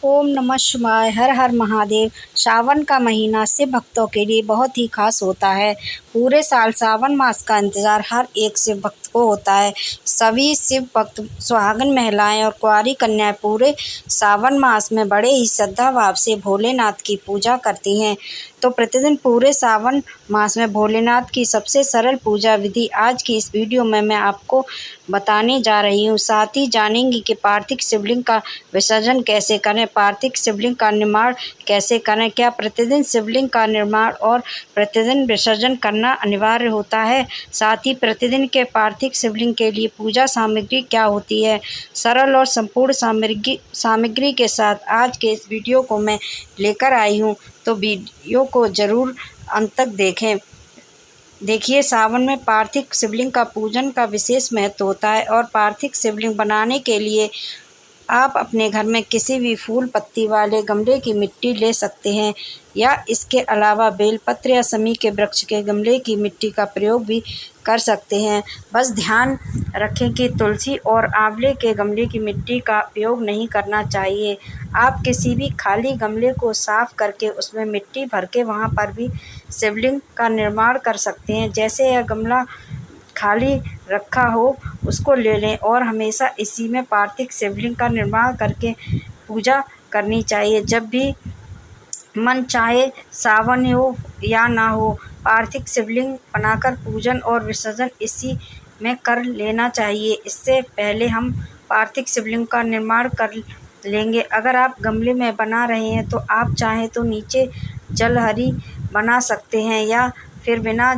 ओम नमः शिवाय। हर हर महादेव। सावन का महीना शिव भक्तों के लिए बहुत ही खास होता है। पूरे साल सावन मास का इंतजार हर एक शिव भक्त को होता है। सभी शिव भक्त सुहागन महिलाएं और कुंवारी कन्याएं पूरे सावन मास में बड़े ही श्रद्धा भाव से भोलेनाथ की पूजा करती हैं। तो प्रतिदिन पूरे सावन मास में भोलेनाथ की सबसे सरल पूजा विधि आज की इस वीडियो में मैं आपको बताने जा रही हूँ। साथ ही जानेंगी कि पार्थिव शिवलिंग का विसर्जन कैसे करें, पार्थिव शिवलिंग का निर्माण कैसे करें, क्या प्रतिदिन शिवलिंग का निर्माण और प्रतिदिन विसर्जन करना अनिवार्य होता है, साथ ही प्रतिदिन के पार्थिव शिवलिंग के लिए पूजा सामग्री क्या होती है। सरल और संपूर्ण सामग्री के साथ आज के इस वीडियो को मैं लेकर आई हूँ, तो वीडियो को ज़रूर अंत तक देखें। देखिए, सावन में पार्थिव शिवलिंग का पूजन का विशेष महत्व होता है और पार्थिव शिवलिंग बनाने के लिए आप अपने घर में किसी भी फूल पत्ती वाले गमले की मिट्टी ले सकते हैं या इसके अलावा बेलपत्र या समी के वृक्ष के गमले की मिट्टी का प्रयोग भी कर सकते हैं। बस ध्यान रखें कि तुलसी और आंवले के गमले की मिट्टी का उपयोग नहीं करना चाहिए। आप किसी भी खाली गमले को साफ करके उसमें मिट्टी भर के वहाँ पर भी शिवलिंग का निर्माण कर सकते हैं। जैसे यह गमला खाली रखा हो उसको ले लें और हमेशा इसी में पार्थिव शिवलिंग का निर्माण करके पूजा करनी चाहिए। जब भी मन चाहे, सावन हो या ना हो, पार्थिव शिवलिंग बनाकर पूजन और विसर्जन इसी में कर लेना चाहिए। इससे पहले हम पार्थिव शिवलिंग का निर्माण कर लेंगे। अगर आप गमले में बना रहे हैं तो आप चाहें तो नीचे जलहरी बना सकते हैं या फिर बिना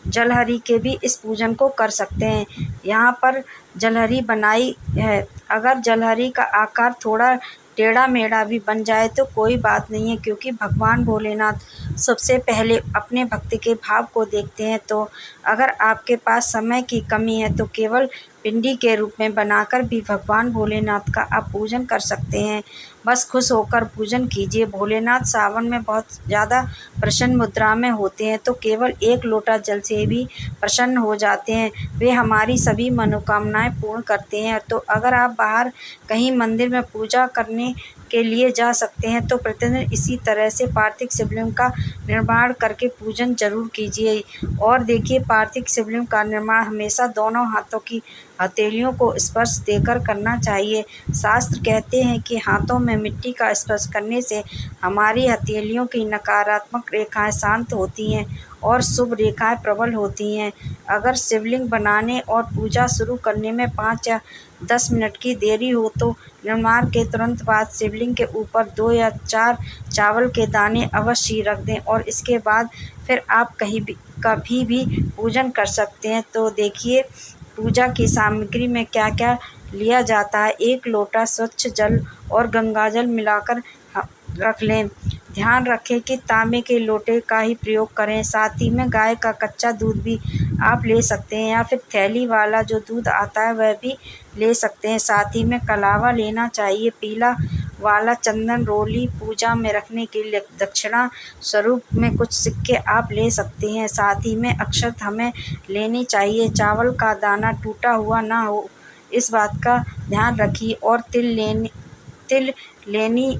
जलहरी के भी इस पूजन को कर सकते हैं। यहाँ पर जलहरी बनाई है। अगर जलहरी का आकार थोड़ा टेढ़ा मेढ़ा भी बन जाए तो कोई बात नहीं है, क्योंकि भगवान भोलेनाथ सबसे पहले अपने भक्त के भाव को देखते हैं। तो अगर आपके पास समय की कमी है तो केवल पिंडी के रूप में बनाकर भी भगवान भोलेनाथ का आप पूजन कर सकते हैं। बस खुश होकर पूजन कीजिए। भोलेनाथ सावन में बहुत ज़्यादा प्रसन्न मुद्रा में होते हैं, तो केवल एक लोटा जल से भी प्रसन्न हो जाते हैं। वे हमारी सभी मनोकामनाएं पूर्ण करते हैं। तो अगर आप बाहर कहीं मंदिर में पूजा करने के लिए जा सकते हैं तो प्रतिदिन इसी तरह से पार्थिव शिवलिंग का निर्माण करके पूजन जरूर कीजिए। और देखिए, पार्थिव शिवलिंग का निर्माण हमेशा दोनों हाथों की हथेलियों को स्पर्श देकर करना चाहिए। शास्त्र कहते हैं कि हाथों में मिट्टी का स्पर्श करने से हमारी हथेलियों की नकारात्मक रेखाएं शांत होती हैं और शुभ रेखाएं प्रबल होती हैं। अगर शिवलिंग बनाने और पूजा शुरू करने में 5 या 10 मिनट की देरी हो तो निर्माण के तुरंत बाद शिवलिंग के ऊपर 2 या 4 चावल के दाने अवश्य रख दें और इसके बाद फिर आप कभी भी पूजन कर सकते हैं। तो देखिए, पूजा की सामग्री में क्या क्या लिया जाता है। 1 लोटा स्वच्छ जल और गंगाजल मिलाकर रख लें। ध्यान रखें कि तांबे के लोटे का ही प्रयोग करें। साथ ही में गाय का कच्चा दूध भी आप ले सकते हैं या फिर थैली वाला जो दूध आता है वह भी ले सकते हैं। साथ ही में कलावा लेना चाहिए। पीला वाला चंदन रोली पूजा में रखने के लिए दक्षिणा स्वरूप में कुछ सिक्के आप ले सकते हैं। साथ ही में अक्षत हमें लेनी चाहिए। चावल का दाना टूटा हुआ ना हो, इस बात का ध्यान रखिए। और तिल लेनी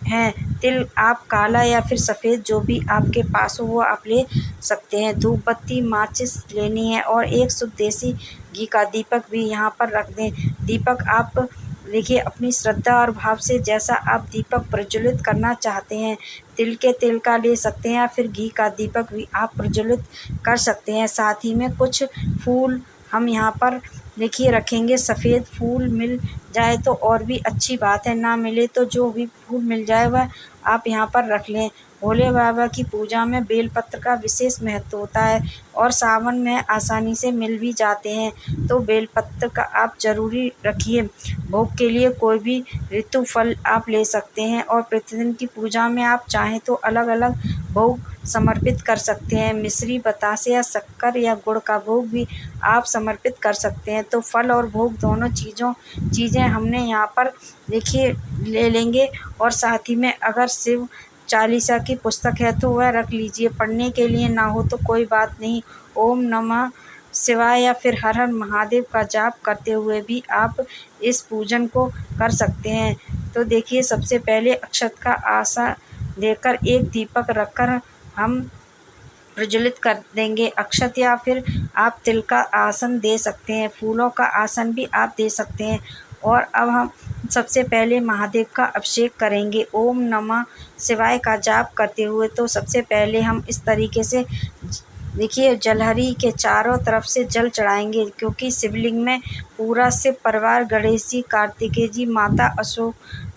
है। तिल आप काला या फिर सफ़ेद जो भी आपके पास हो वो आप ले सकते हैं। धूप बत्ती माचिस लेनी है और एक शुद्ध देसी घी का दीपक भी यहाँ पर रख दें। दीपक आप देखिए अपनी श्रद्धा और भाव से जैसा आप दीपक प्रज्वलित करना चाहते हैं, तिल के तेल का ले सकते हैं या फिर घी का दीपक भी आप प्रज्वलित कर सकते हैं। साथ ही में कुछ फूल हम यहाँ पर देखिए रखेंगे। सफ़ेद फूल मिल जाए तो और भी अच्छी बात है, ना मिले तो जो भी फूल मिल जाए वह आप यहाँ पर रख लें। भोले बाबा की पूजा में बेलपत्र का विशेष महत्व होता है और सावन में आसानी से मिल भी जाते हैं, तो बेलपत्र का आप ज़रूरी रखिए। भोग के लिए कोई भी ऋतु फल आप ले सकते हैं और प्रतिदिन की पूजा में आप चाहें तो अलग अलग भोग समर्पित कर सकते हैं। मिश्री, बतासे या शक्कर या गुड़ का भोग भी आप समर्पित कर सकते हैं। तो फल और भोग दोनों चीज़ें हमने यहाँ पर देखिए ले लेंगे। और साथ ही में अगर शिव चालीसा की पुस्तक है तो वह रख लीजिए। पढ़ने के लिए ना हो तो कोई बात नहीं। ओम नमः शिवाय या फिर हर हर महादेव का जाप करते हुए भी आप इस पूजन को कर सकते हैं। तो देखिए सबसे पहले अक्षत का आसन देकर एक दीपक रखकर हम प्रज्वलित कर देंगे। अक्षत या फिर आप तिल का आसन दे सकते हैं, फूलों का आसन भी आप दे सकते हैं। और अब हम सबसे पहले महादेव का अभिषेक करेंगे ओम नमः शिवाय का जाप करते हुए। तो सबसे पहले हम इस तरीके से देखिए जलहरी के चारों तरफ से जल चढ़ाएंगे, क्योंकि शिवलिंग में पूरा शिव परिवार गणेश जी, कार्तिकेय जी, माता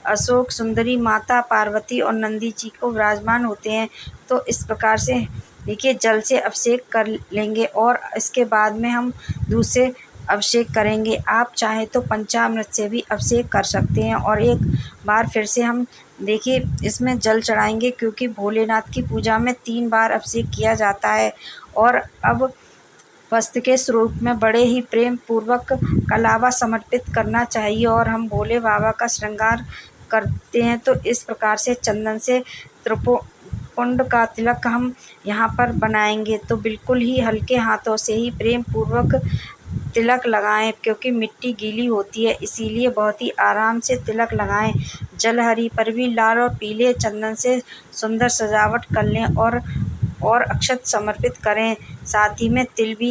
अशोक सुंदरी, माता पार्वती और नंदी जी को विराजमान होते हैं। तो इस प्रकार से देखिए जल से अभिषेक कर लेंगे और इसके बाद में हम दूध से अभिषेक करेंगे। आप चाहें तो पंचामृत से भी अभिषेक कर सकते हैं। और एक बार फिर से हम देखिए इसमें जल चढ़ाएंगे, क्योंकि भोलेनाथ की पूजा में 3 बार अभिषेक किया जाता है। और अब वस्त्र के स्वरूप में बड़े ही प्रेम पूर्वक कलावा समर्पित करना चाहिए और हम भोले बाबा का श्रृंगार करते हैं। तो इस प्रकार से चंदन से त्रिपुंड का तिलक हम यहाँ पर बनाएंगे। तो बिल्कुल ही हल्के हाथों से ही प्रेम पूर्वक तिलक लगाएं, क्योंकि मिट्टी गीली होती है, इसीलिए बहुत ही आराम से तिलक लगाएं। जलहरी पर भी लाल और पीले चंदन से सुंदर सजावट कर लें और अक्षत समर्पित करें। साथ ही में तिल भी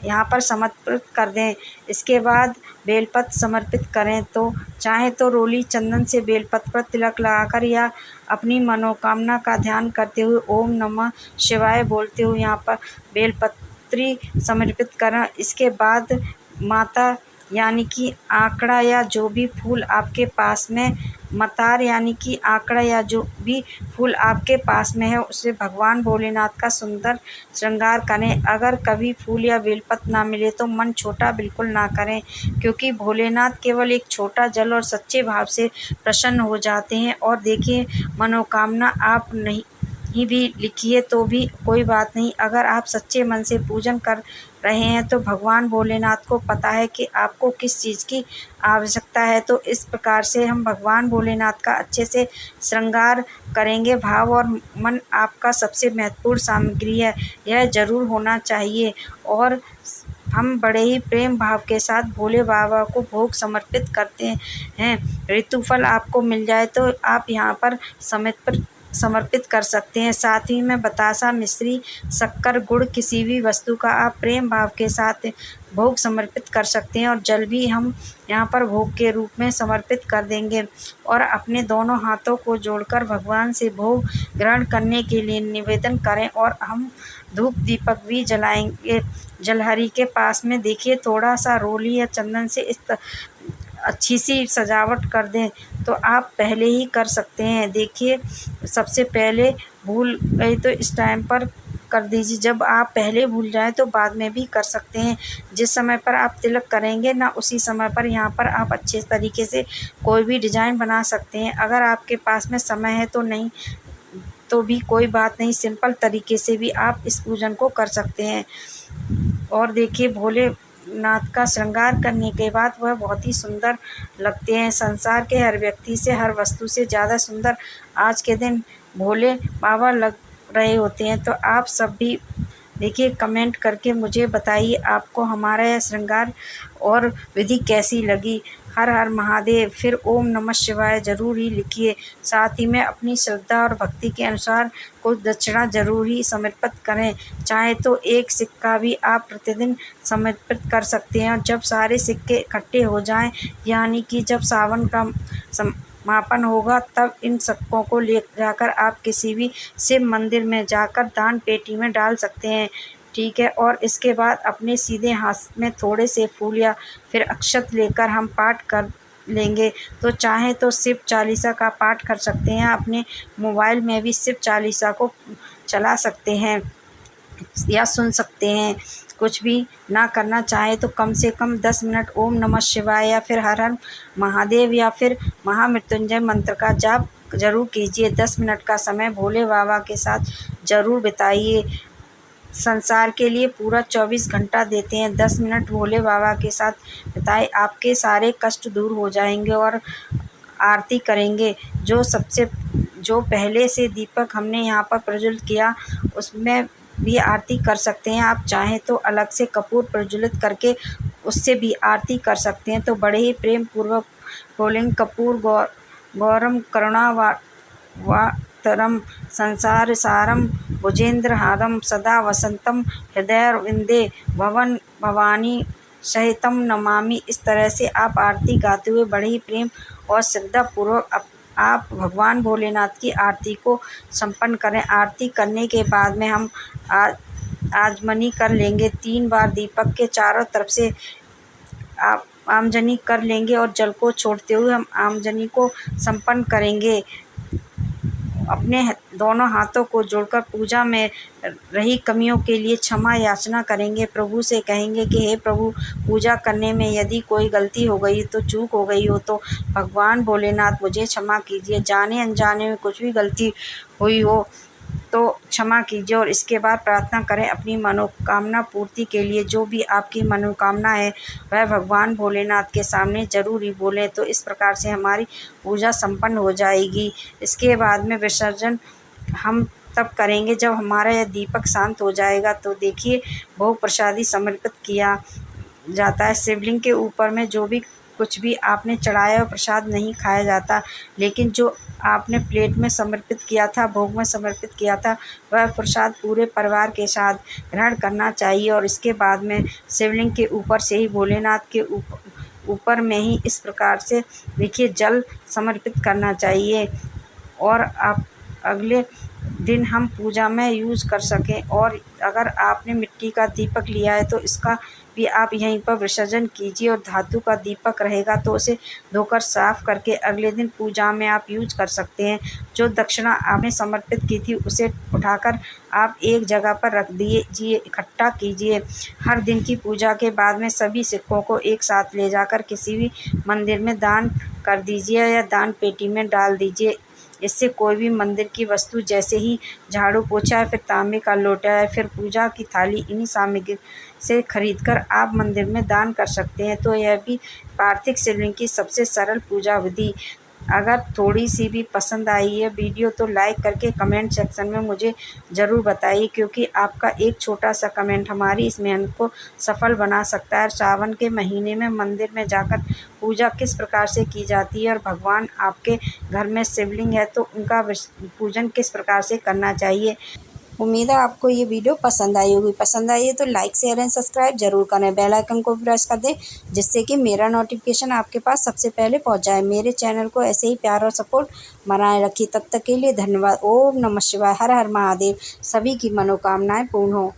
यहाँ पर समर्पित कर दें। इसके बाद बेलपत्र समर्पित करें। तो चाहे तो रोली चंदन से बेलपत्र पर तिलक लगाकर या अपनी मनोकामना का ध्यान करते हुए ओम नमः शिवाय बोलते हुए यहाँ पर बेलपत्री समर्पित करें। इसके बाद माता यानी कि आंकड़ा या जो भी फूल आपके पास में, मतार यानी कि आंकड़ा या जो भी फूल आपके पास में है, उससे भगवान भोलेनाथ का सुंदर श्रृंगार करें। अगर कभी फूल या बेलपत्र ना मिले तो मन छोटा बिल्कुल ना करें, क्योंकि भोलेनाथ केवल एक छोटा जल और सच्चे भाव से प्रसन्न हो जाते हैं। और देखिए मनोकामना आप नहीं भी लिखिए तो भी कोई बात नहीं, अगर आप सच्चे मन से पूजन कर रहे हैं तो भगवान भोलेनाथ को पता है कि आपको किस चीज़ की आवश्यकता है। तो इस प्रकार से हम भगवान भोलेनाथ का अच्छे से श्रृंगार करेंगे। भाव और मन आपका सबसे महत्वपूर्ण सामग्री है, यह ज़रूर होना चाहिए। और हम बड़े ही प्रेम भाव के साथ भोले बाबा को भोग समर्पित करते हैं। ऋतुफल आपको मिल जाए तो आप यहाँ पर समर्पित कर सकते हैं। साथ ही में बतासा, मिश्री, शक्कर, गुड़ किसी भी वस्तु का आप प्रेम भाव के साथ भोग समर्पित कर सकते हैं। और जल भी हम यहाँ पर भोग के रूप में समर्पित कर देंगे। और अपने दोनों हाथों को जोड़कर भगवान से भोग ग्रहण करने के लिए निवेदन करें। और हम धूप दीपक भी जलाएंगे। जलहरी के पास में देखिए थोड़ा सा रोली या चंदन से इस अच्छी सी सजावट कर दें। तो आप पहले ही कर सकते हैं। देखिए सबसे पहले भूल गए तो इस टाइम पर कर दीजिए, जब आप पहले भूल जाएं तो बाद में भी कर सकते हैं। जिस समय पर आप तिलक करेंगे ना, उसी समय पर यहाँ पर आप अच्छे तरीके से कोई भी डिज़ाइन बना सकते हैं। अगर आपके पास में समय है तो नहीं तो भी कोई बात नहीं, सिंपल तरीके से भी आप इस पूजन को कर सकते हैं। और देखिए भोलेनाथ का श्रृंगार करने के बाद वह बहुत ही सुंदर लगते हैं। संसार के हर व्यक्ति से, हर वस्तु से ज़्यादा सुंदर आज के दिन भोले बाबा लग रहे होते हैं। तो आप सब भी देखिए कमेंट करके मुझे बताइए आपको हमारा यह श्रृंगार और विधि कैसी लगी। हर हर महादेव, फिर ओम नमः शिवाय ज़रूर ही लिखिए। साथ ही में अपनी श्रद्धा और भक्ति के अनुसार कुछ दक्षिणा ज़रूर ही समर्पित करें। चाहे तो एक सिक्का भी आप प्रतिदिन समर्पित कर सकते हैं। और जब सारे सिक्के इकट्ठे हो जाएं, यानी कि जब सावन का समापन होगा, तब इन सिक्कों को ले जाकर आप किसी भी शिव मंदिर में जाकर दान पेटी में डाल सकते हैं। ठीक है। और इसके बाद अपने सीधे हाथ में थोड़े से फूल या फिर अक्षत लेकर हम पाठ कर लेंगे। तो चाहे तो शिव चालीसा का पाठ कर सकते हैं। अपने मोबाइल में भी शिव चालीसा को चला सकते हैं या सुन सकते हैं। कुछ भी ना करना चाहे तो कम से कम 10 मिनट ओम नमः शिवाय या फिर हर हर महादेव या फिर महामृत्युंजय मंत्र का जाप ज़रूर कीजिए। 10 मिनट का समय भोले बाबा के साथ ज़रूर बिताइए। संसार के लिए पूरा 24 घंटा देते हैं। 10 मिनट भोले बाबा के साथ बिताए, आपके सारे कष्ट दूर हो जाएंगे। और आरती करेंगे, जो पहले से दीपक हमने यहाँ पर प्रज्वलित किया उसमें भी आरती कर सकते हैं। आप चाहें तो अलग से कपूर प्रज्वलित करके उससे भी आरती कर सकते हैं। तो बड़े ही प्रेम पूर्वक फूलिंग कपूर गौरम करुणावतारम संसार सारम भुजेन्द्रहारम सदा वसंतम हृदयारविंदे भवन भवानी सहितम नमामि। इस तरह से आप आरती गाते हुए बड़े ही प्रेम और श्रद्धा पूर्वक आप भगवान भोलेनाथ की आरती को संपन्न करें। आरती करने के बाद में हम आजमनी कर लेंगे। 3 बार दीपक के चारों तरफ से आप आमजनी कर लेंगे और जल को छोड़ते हुए हम आमजनी को संपन्न करेंगे। अपने दोनों हाथों को जोड़कर पूजा में रही कमियों के लिए क्षमा याचना करेंगे। प्रभु से कहेंगे कि हे प्रभु, पूजा करने में यदि कोई गलती हो गई तो चूक हो गई हो तो भगवान भोलेनाथ मुझे क्षमा कीजिए। जाने अनजाने में कुछ भी गलती हुई हो तो क्षमा कीजिए। और इसके बाद प्रार्थना करें अपनी मनोकामना पूर्ति के लिए। जो भी आपकी मनोकामना है वह भगवान भोलेनाथ के सामने ज़रूर ही बोलें। तो इस प्रकार से हमारी पूजा संपन्न हो जाएगी। इसके बाद में विसर्जन हम तब करेंगे जब हमारा यह दीपक शांत हो जाएगा। तो देखिए, भोग प्रसादी समर्पित किया जाता है। शिवलिंग के ऊपर में जो भी कुछ भी आपने चढ़ाया और प्रसाद नहीं खाया जाता, लेकिन जो आपने प्लेट में समर्पित किया था, भोग में समर्पित किया था, वह प्रसाद पूरे परिवार के साथ ग्रहण करना चाहिए। और इसके बाद में शिवलिंग के ऊपर से ही भोलेनाथ के ऊपर में ही इस प्रकार से देखिए जल समर्पित करना चाहिए और आप अगले दिन हम पूजा में यूज़ कर सकें। और अगर आपने मिट्टी का दीपक लिया है तो इसका भी आप यहीं पर विसर्जन कीजिए। और धातु का दीपक रहेगा तो उसे धोकर साफ करके अगले दिन पूजा में आप यूज कर सकते हैं। जो दक्षिणा आपने समर्पित की थी उसे उठाकर आप एक जगह पर रख दीजिए, इकट्ठा कीजिए। हर दिन की पूजा के बाद में सभी सिक्कों को एक साथ ले जाकर किसी भी मंदिर में दान कर दीजिए या दान पेटी में डाल दीजिए। इससे कोई भी मंदिर की वस्तु जैसे ही झाड़ू पोछा या फिर तांबे का लोटा या फिर पूजा की थाली, इन्हीं सामग्री से खरीदकर आप मंदिर में दान कर सकते हैं। तो यह भी पार्थिव शिवलिंग की सबसे सरल पूजा विधि। अगर थोड़ी सी भी पसंद आई है वीडियो तो लाइक करके कमेंट सेक्शन में मुझे ज़रूर बताइए, क्योंकि आपका एक छोटा सा कमेंट हमारी इस मेहनत को सफल बना सकता है। सावन के महीने में मंदिर में जाकर पूजा किस प्रकार से की जाती है और भगवान आपके घर में शिवलिंग है तो उनका पूजन किस प्रकार से करना चाहिए। उम्मीद है आपको ये वीडियो पसंद आई होगी। पसंद आई है तो लाइक शेयर एंड सब्सक्राइब जरूर करें। बेल आइकन को प्रेस कर दें जिससे कि मेरा नोटिफिकेशन आपके पास सबसे पहले पहुंच जाए। मेरे चैनल को ऐसे ही प्यार और सपोर्ट बनाए रखिए। तब तक के लिए धन्यवाद। ओम नमः शिवाय। हर हर महादेव। सभी की मनोकामनाएं पूर्ण हो।